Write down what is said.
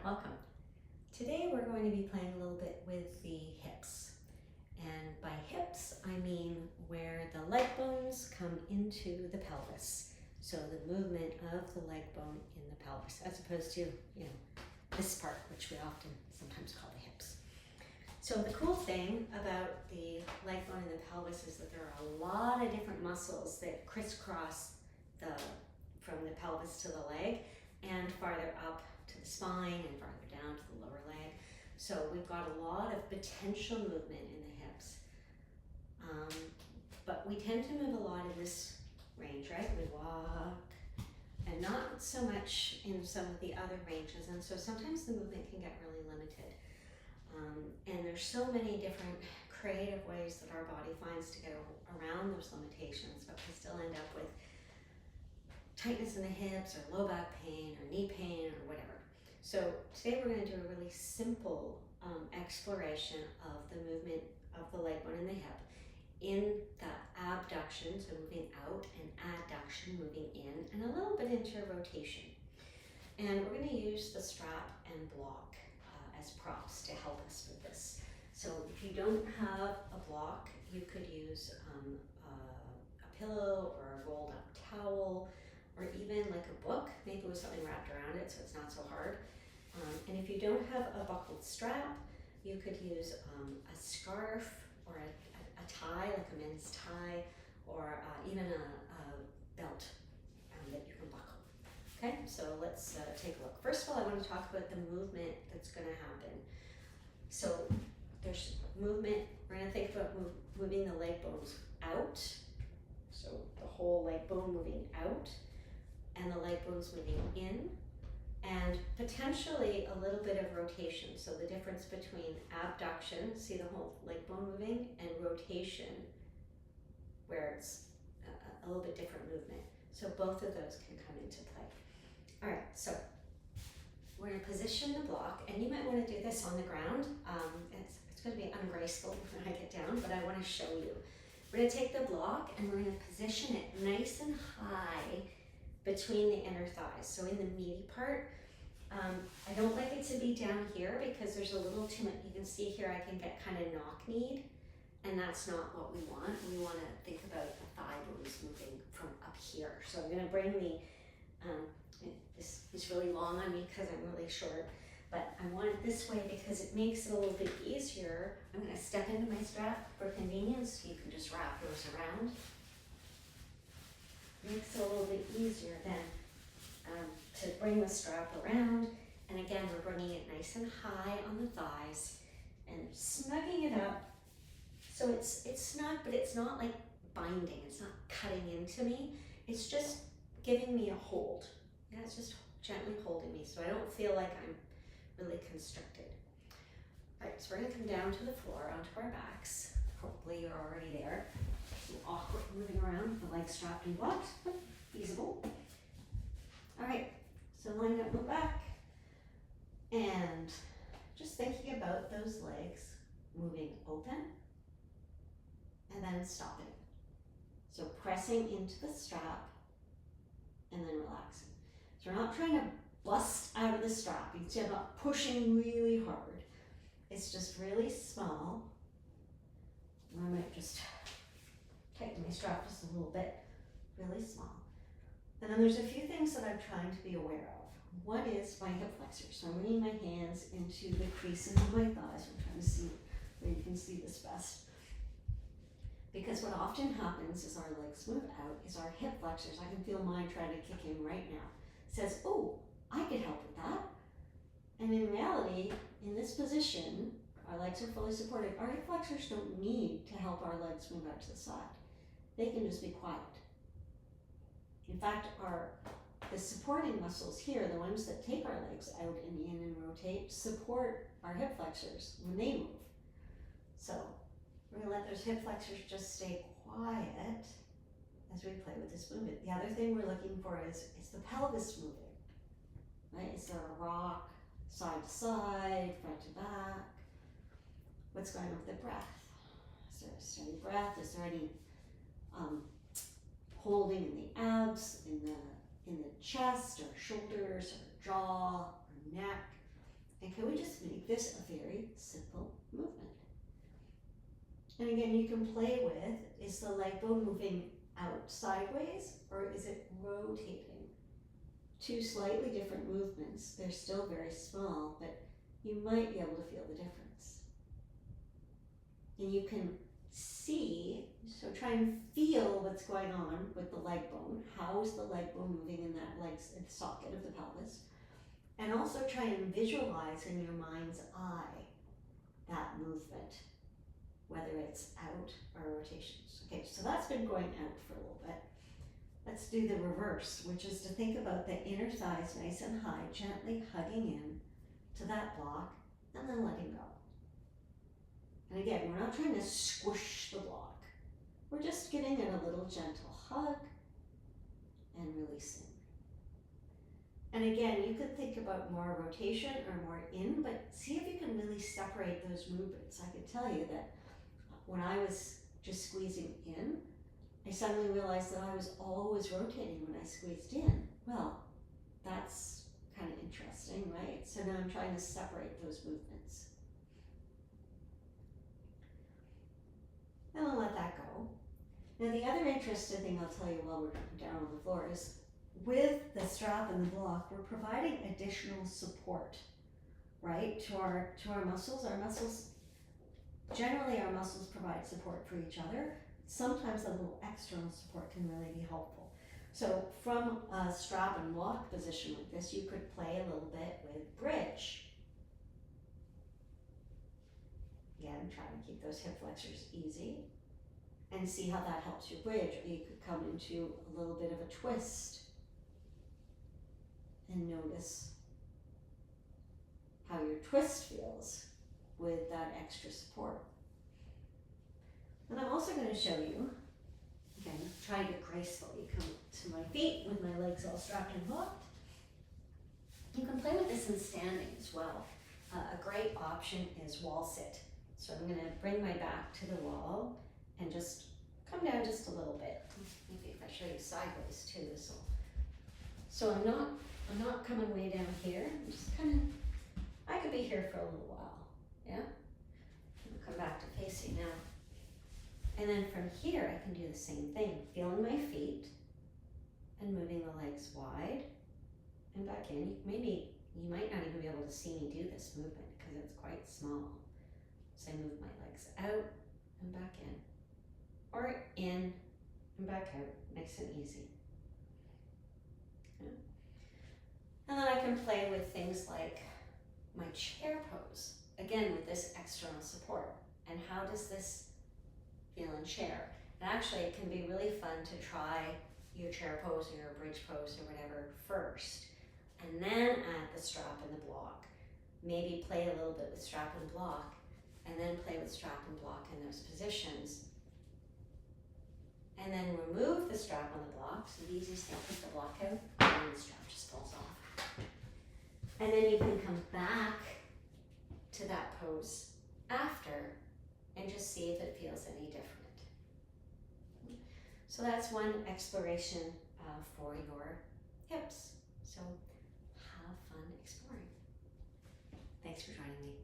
welcome. Today we're going to be playing a little bit with the hips. And by hips, I mean where the leg bones come into the pelvis. So the movement of the leg bone in the pelvis, as opposed to, this part, which we often sometimes call the hips. So the cool thing about the leg bone in the pelvis is that there are a lot of different muscles that crisscross from the pelvis to the leg and farther up to the spine and farther down to the lower leg. So we've got a lot of potential movement in the hips. But we tend to move a lot in this range, right? We walk, and not so much in some of the other ranges. And so sometimes the movement can get really limited. And there's so many different creative ways that our body finds to go around those limitations, but we still end up with tightness in the hips or low back pain or knee pain or whatever. So today we're going to do a really simple exploration of the movement of the leg bone in the hip in the abduction, so moving out, and adduction, moving in, and a little bit into rotation. And we're going to use the strap and block as props to help us with this. So if you don't have a block, you could use a pillow or a rolled up towel, or even like a book, maybe with something wrapped around it so it's not so hard. And if you don't have a buckled strap, you could use a scarf or a tie, like a men's tie, or even a belt that you can buckle. Okay, so let's take a look. First of all, I want to talk about the movement that's going to happen. So there's movement, we're going to think about moving the leg bones out, so the whole leg bone moving out, and the leg bones moving in, and potentially a little bit of rotation. So the difference between abduction, see the whole leg bone moving, and rotation, where it's a little bit different movement. So both of those can come into play. All right, so we're going to position the block, and you might want to do this on the ground. It's going to be ungraceful when I get down, but I want to show you. We're going to take the block and we're going to position it nice and high between the inner thighs, so in the meaty part. I don't like it to be down here because there's a little too much. You can see here I can get kind of knock-kneed, and that's not what we want. We want to think about the thigh bones moving from up here. So I'm going to bring the, this is really long on me because I'm really short, but I want it this way because it makes it a little bit easier. I'm going to step into my strap for convenience. You can just wrap yours around. Makes it a little bit easier then to bring the strap around, and again we're bringing it nice and high on the thighs and snugging it up so it's snug, but it's not like binding, it's not cutting into me, it's just giving me a hold. Yeah, it's just gently holding me so I don't feel like I'm really constricted. All right, so we're going to come down to the floor onto our backs. Hopefully you're already there. Awkward moving around, the legs strapped and blocked, but feasible. All right, so line up, move back, and just thinking about those legs moving open and then stopping. So pressing into the strap and then relaxing. So we're not trying to bust out of the strap. You can see I'm not pushing really hard. It's just really small. I might just tighten my strap just a little bit, really small. And then there's a few things that I'm trying to be aware of. One is my hip flexors. So I'm bringing my hands into the creases of my thighs. I'm trying to see where you can see this best. Because what often happens is our legs move out, is our hip flexors, I can feel mine trying to kick in right now, says, oh, I could help with that. And in reality, in this position, our legs are fully supported. Our hip flexors don't need to help our legs move out to the side. They can just be quiet. In fact, the supporting muscles here, the ones that take our legs out and in and rotate, support our hip flexors when they move. So we're going to let those hip flexors just stay quiet as we play with this movement. The other thing we're looking for is the pelvis moving. Right? Is there a rock side to side, front to back? What's going on with the breath? Is there a steady breath? Is there any holding in the abs, in the chest, or shoulders, or jaw, or neck? this a very simple movement. And again, you can play with, is the leg bone moving out sideways or is it rotating? Two slightly different movements. They're still very small, but you might be able to feel the difference. And you can see, so try and feel what's going on with the leg bone. How is the leg bone moving in that leg socket of the pelvis? And also try and visualize in your mind's eye that movement, whether it's out or rotations. Okay, so that's been going out for a little bit. Let's do the reverse, which is to think about the inner thighs nice and high, gently hugging in to that block and then letting go. And again, we're not trying to squish the block. We're just giving it a little gentle hug and releasing. And again, you could think about more rotation or more in, but see if you can really separate those movements. I could tell you that when I was just squeezing in, I suddenly realized that I was always rotating when I squeezed in. Well, that's kind of interesting, right? So now I'm trying to separate those movements. And I'll let that go. Now the other interesting thing I'll tell you while we're down on the floor is with the strap and the block, we're providing additional support, right, to our muscles. Our muscles, generally our muscles provide support for each other. Sometimes a little external support can really be helpful. So from a strap and block position like this, you could play a little bit with bridge. Again, try to keep those hip flexors easy and see how that helps you bridge. Or you could come into a little bit of a twist and notice how your twist feels with that extra support. And I'm also going to show you, again, trying to gracefully come to my feet with my legs all strapped and hooked. You can play with this in standing as well. A great option is wall sit. So I'm going to bring my back to the wall and just come down just a little bit. Maybe if I show you sideways too, this will. So I'm not coming way down here. I'm just kind of, I could be here for a little while. Yeah? I'll come back to facing now. And then from here, I can do the same thing, feeling my feet and moving the legs wide and back in. Maybe you might not even be able to see me do this movement because it's quite small. So I move my legs out and back in, or in and back out, nice and easy. Yeah. And then I can play with things like my chair pose, again with this external support. And how does this feel in chair? And actually it can be really fun to try your chair pose or your bridge pose or whatever first, and then add the strap and the block. Maybe play a little bit with strap and block, and then play with strap and block in those positions. And then remove the strap on the block, so the easiest thing, put the block out, and then the strap just falls off. And then you can come back to that pose after and just see if it feels any different. So that's one exploration for your hips. So have fun exploring. Thanks for joining me.